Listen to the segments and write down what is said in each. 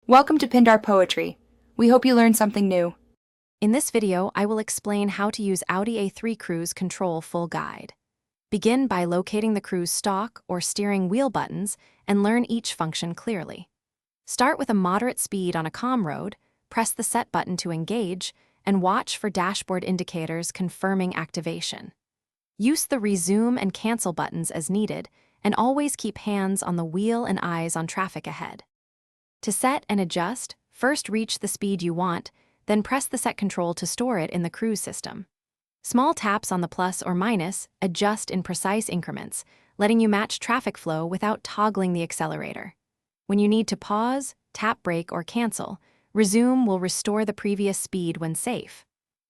Welcome to Pindar Poetry. We hope you learned something new. In this video, I will explain how to use Audi A3 Cruise Control Full Guide. Begin by locating the cruise stalk or steering wheel buttons and learn each function clearly. Start with a moderate speed on a calm road, press the set button to engage, and watch for dashboard indicators confirming activation. Use the resume and cancel buttons as needed, and always keep hands on the wheel and eyes on traffic ahead. To set and adjust, first reach the speed you want, then press the set control to store it in the cruise system. Small taps on the plus or minus adjust in precise increments, letting you match traffic flow without toggling the accelerator. When you need to pause, tap brake, or cancel, resume will restore the previous speed when safe.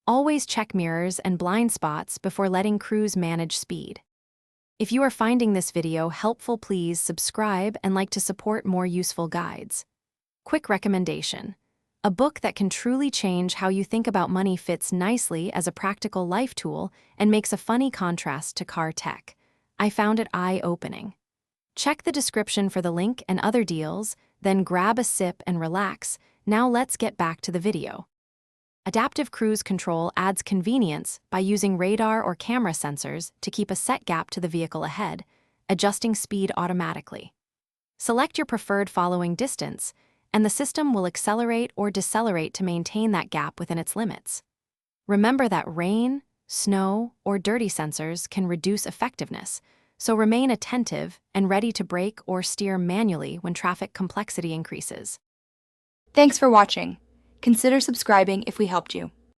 Always check mirrors and blind spots before letting cruise manage speed. If you are finding this video helpful, please subscribe and like to support more useful guides. Quick recommendation. A book that can truly change how you think about money fits nicely as a practical life tool and makes a funny contrast to car tech. I found it eye-opening. Check the description for the link and other deals, then grab a sip and relax. Now let's get back to the video. Adaptive cruise control adds convenience by using radar or camera sensors to keep a set gap to the vehicle ahead, adjusting speed automatically. Select your preferred following distance, and the system will accelerate or decelerate to maintain that gap within its limits. Remember that rain, snow, or dirty sensors can reduce effectiveness, so remain attentive and ready to brake or steer manually when traffic complexity increases. Thanks for watching. Consider subscribing if we helped you.